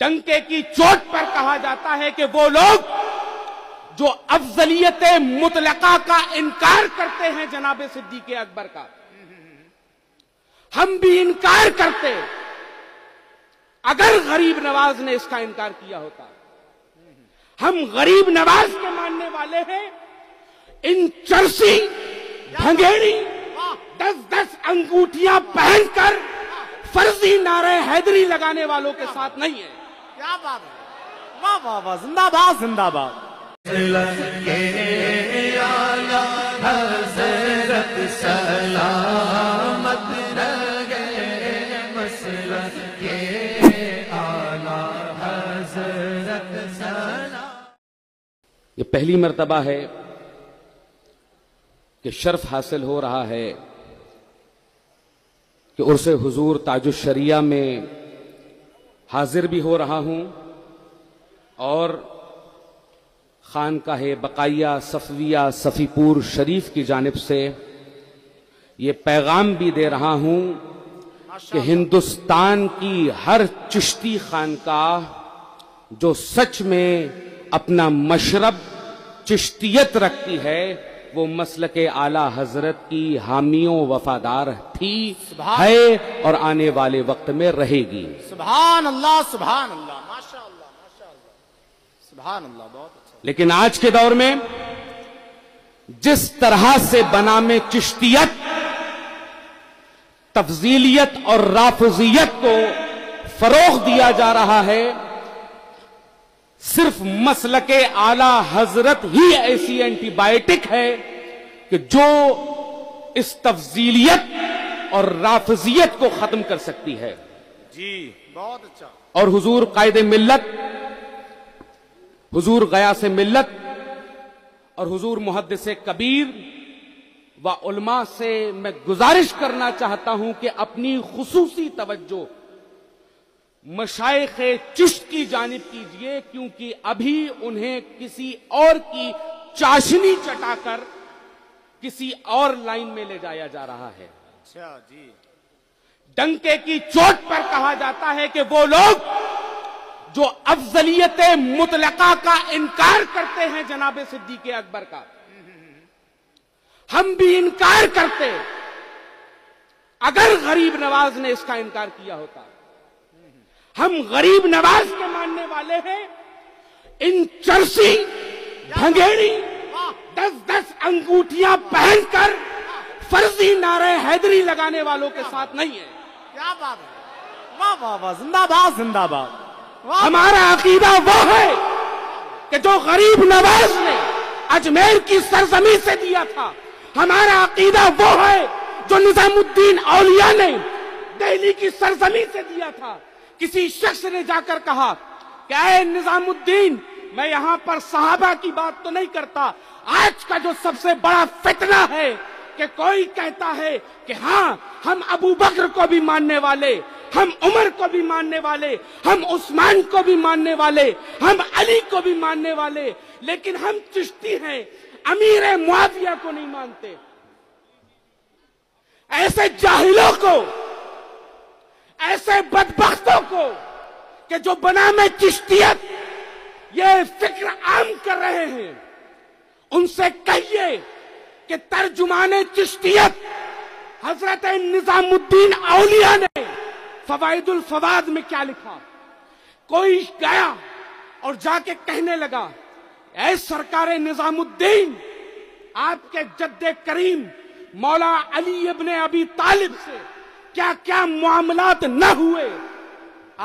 ڈنکے کی چوٹ پر کہا جاتا ہے کہ وہ لوگ جو افضلیت مطلقہ کا انکار کرتے ہیں جناب صدیق اکبر کا، ہم بھی انکار کرتے اگر غریب نواز نے اس کا انکار کیا ہوتا۔ ہم غریب نواز کے ماننے والے ہیں، ان چرسی بھنگیڑی 10 انگوٹھیاں پہن کر فرضی نعرہ حیدری لگانے والوں کے ساتھ نہیں ہیں۔ کیا بات ہے، واہ واہ واہ، زندہ باد زندہ باد۔ حضرت سلامت رہے مسلک کے اعلیٰ حضرت سلام۔ یہ پہلی مرتبہ ہے کہ شرف حاصل ہو رہا ہے کہ عرس حضور تاج الشریعہ میں حاضر بھی ہو رہا ہوں اور خانقاہ بقایہ صفویہ صفی پور شریف کی جانب سے یہ پیغام بھی دے رہا ہوں کہ ہندوستان کی ہر چشتی خانقاہ جو سچ میں اپنا مشرب چشتیت رکھتی ہے وہ مسلک اعلیٰ حضرت کی حامیوں وفادار تھی، ہے اور آنے والے وقت میں رہے گی۔ سبحان اللہ سبحان اللہ، ماشاء اللہ ماشاء اللہ، سبحان اللہ، بہت اچھا۔ لیکن آج کے دور میں جس طرح سے بنام چشتیت، تفضیلیت اور رافضیت کو فروغ دیا جا رہا ہے، صرف مسلک اعلیٰ حضرت ہی ایسی اینٹی بائیوٹک ہے کہ جو اس تفضیلیت اور رافضیت کو ختم کر سکتی ہے۔ جی بہت اچھا۔ اور حضور قائد ملت، حضور غیاث ملت اور حضور محدث کبیر و علماء سے میں گزارش کرنا چاہتا ہوں کہ اپنی خصوصی توجہ مشائخ چشت کی جانب کیجئے، کیونکہ ابھی انہیں کسی اور کی چاشنی چٹا کر کسی اور لائن میں لے جایا جا رہا ہے۔ اچھا جی۔ ڈنکے کی چوٹ پر کہا جاتا ہے کہ وہ لوگ جو افضلیت مطلقہ کا انکار کرتے ہیں جناب صدیق اکبر کا، ہم بھی انکار کرتے اگر غریب نواز نے اس کا انکار کیا ہوتا۔ ہم غریب نواز کے ماننے والے ہیں، ان چرسی بھنگیڑی 10 انگوٹھیاں پہن کر فرضی نعرہ حیدری لگانے والوں کے ساتھ نہیں ہیں۔ کیا بات ہے، واہ واہ واہ، زندہ باد زندہ باد۔ ہمارا عقیدہ وہ ہے کہ جو غریب نواز نے اجمیر کی سرزمین سے دیا تھا، ہمارا عقیدہ وہ ہے جو نظام الدین اولیاء نے دہلی کی سرزمین سے دیا تھا۔ کسی شخص نے جا کر کہا کہ اے نظام الدین، میں یہاں پر صحابہ کی بات تو نہیں کرتا، آج کا جو سب سے بڑا فتنہ ہے کہ کوئی کہتا ہے کہ ہاں ہم ابو بکر کو بھی ماننے والے، ہم عمر کو بھی ماننے والے، ہم عثمان کو بھی ماننے والے، ہم علی کو بھی ماننے والے، لیکن ہم چشتی ہیں، امیر معاویہ کو نہیں مانتے۔ ایسے جاہلوں کو، ایسے بدبختوں کو کہ جو بنام چشتیت یہ فکر عام کر رہے ہیں، ان سے کہیے کہ ترجمان چشتیت حضرت نظام الدین اولیاء نے فوائد الفواد میں کیا لکھا۔ کوئی گیا اور جا کے کہنے لگا، اے سرکار نظام الدین، آپ کے جد کریم مولا علی ابن ابی طالب سے کیا کیا معاملات نہ ہوئے،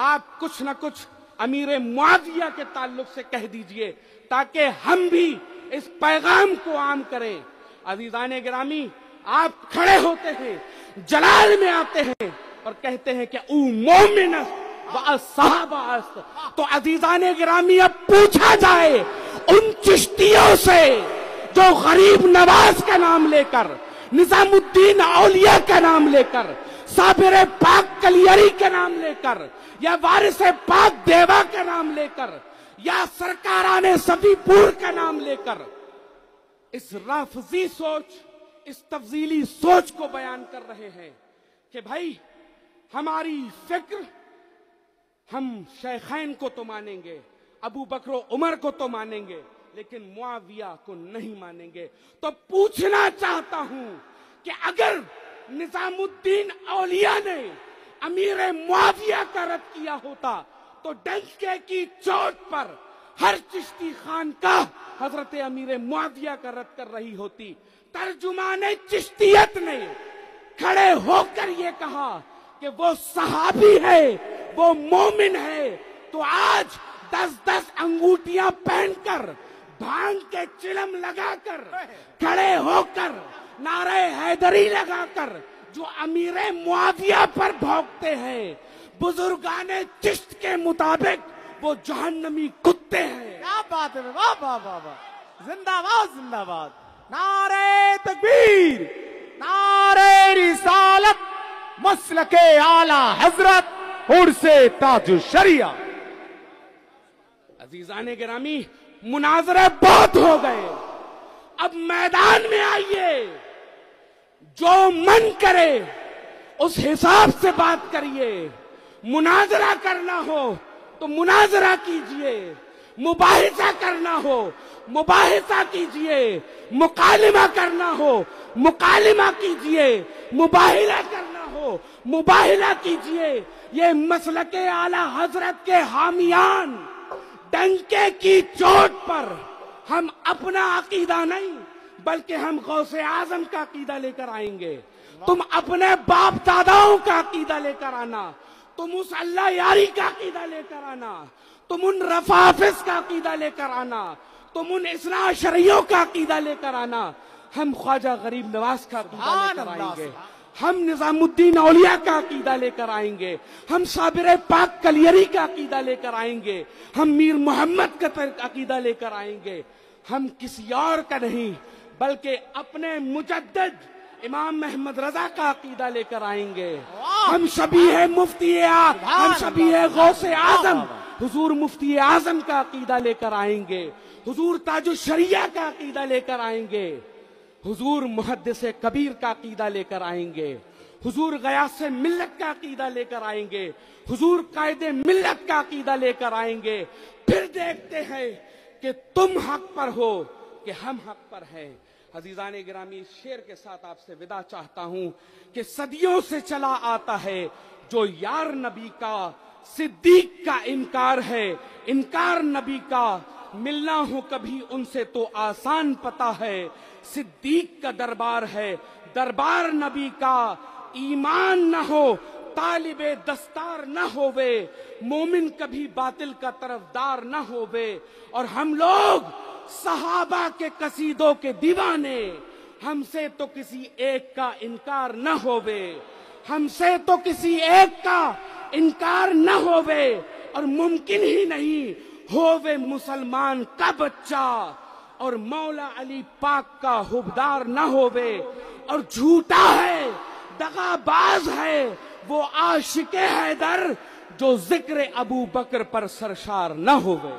آپ کچھ نہ کچھ امیر معاویہ کے تعلق سے کہہ دیجئے تاکہ ہم بھی اس پیغام کو عام کریں۔ عزیزان گرامی، آپ کھڑے ہوتے ہیں، جلال میں آتے ہیں اور کہتے ہیں کہ او مومن و اصحاب است، تو عزیزان گرامی اب پوچھا جائے ان چشتیوں سے جو غریب نواز کا نام لے کر، نظام الدین اولیاء کا نام لے کر، صابر پاک کلیری کا نام لے کر، یا وارث پاک دیوا کا نام لے کر، یا سرکاران صفی پور کا نام لے کر اس رافضی سوچ، اس تفضیلی سوچ کو بیان کر رہے ہیں کہ بھائی ہماری فکر، ہم شیخین کو تو مانیں گے, ابو بکر و عمر کو تو مانیں گے, لیکن معاویہ کو نہیں مانیں گے. تو پوچھنا چاہتا ہوں کہ اگر نظام الدین اولیاء نے امیر معاویہ کا رد کیا ہوتا تو ڈنکے کی چوٹ پر ہر چشتی خانقاہ حضرت امیر معاویہ کا رد کر رہی ہوتی. ترجمان چشتیت نے کھڑے ہو کر یہ کہا کہ وہ صحابی ہے, وہ مومن ہے, تو آج 10 انگوٹیاں پہن کر, بھانگ کے چلم لگا کر, کھڑے ہو کر نعرہ حیدری لگا کر جو امیر معاویہ پر بھونکتے ہیں, بزرگان چشت کے مطابق وہ جہنمی کتے ہیں. کیا بات ہے, واہ واہ واہ واہ, زندہ باد زندہ باد. نعرہ تکبیر, نعرہ رسالت, مسلک اعلی حضرت, عرس تاج الشریعہ. عزیزان گرامی, مناظرے بہت ہو گئے, اب میدان میں آئیے, جو من کرے اس حساب سے بات کریے. مناظرہ کرنا ہو تو مناظرہ کیجئے, مباحثہ کرنا ہو مباحثہ کیجئے, مکالمہ کرنا ہو مکالمہ کیجئے, مباہلہ کرنا ہو مباہلہ کیجئے. یہ مسلک اعلی حضرت کے حامیان ڈنکے کی چوٹ پر ہم اپنا عقیدہ نہیں بلکہ ہم غوث اعظم کا عقیدہ لے کر آئیں گے. تم اپنے باپ داداؤں کا عقیدہ لے کر آنا, تم اس اللہ یاری کا عقیدہ لے کر آنا, تم ان رفافظ کا عقیدہ لے کر آنا, تم ان اثنا عشریوں کا عقیدہ لے کر آنا. ہم خواجہ غریب نواز کا عقیدہ لے کر آئیں گے, ہم نظام الدین اولیاء کا عقیدہ لے کر آئیں گے, ہم صابر پاک کلیری کا عقیدہ لے کر آئیں گے, ہم میر محمد کا عقیدہ لے کر آئیں گے. ہم کسی اور کا نہیں بلکہ اپنے مجدد امام محمد رضا کا عقیدہ لے کر آئیں گے. ہم شبیہ مفتی ہم شبیہ غوث اعظم حضور مفتی اعظم کا عقیدہ لے کر آئیں گے, حضور تاج الشریعہ کا عقیدہ لے کر آئیں گے, حضور محدث کبیر کا عقیدہ لے کر آئیں گے, حضور غیاث ملت کا عقیدہ لے کر آئیں گے, حضور قائد ملت کا عقیدہ لے کر آئیں گے. پھر دیکھتے ہیں کہ تم حق پر ہو کہ ہم حق پر ہیں. عزیزان گرامی, شعر کے ساتھ آپ سے وداع چاہتا ہوں کہ صدیوں سے چلا آتا ہے جو یار نبی کا صدیق کا انکار ہے, انکار نبی کا ملنا ہو کبھی ان سے تو آسان پتا ہے. صدیق کا دربار ہے, دربار نبی کا, ایمان نہ ہو طالب دستار نہ ہووے, مومن کبھی باطل کا طرفدار نہ ہووے. اور ہم لوگ صحابہ کے قصیدوں کے دیوانے, ہم سے تو کسی ایک کا انکار نہ ہووے, ہم سے تو کسی ایک کا انکار نہ ہووے. اور ممکن ہی نہیں ہووے مسلمان کا بچہ اور مولا علی پاک کا حبدار نہ ہووے. اور جھوٹا ہے, دغا باز ہے وہ عاشق حیدر جو ذکر ابو بکر پر سرشار نہ ہووے.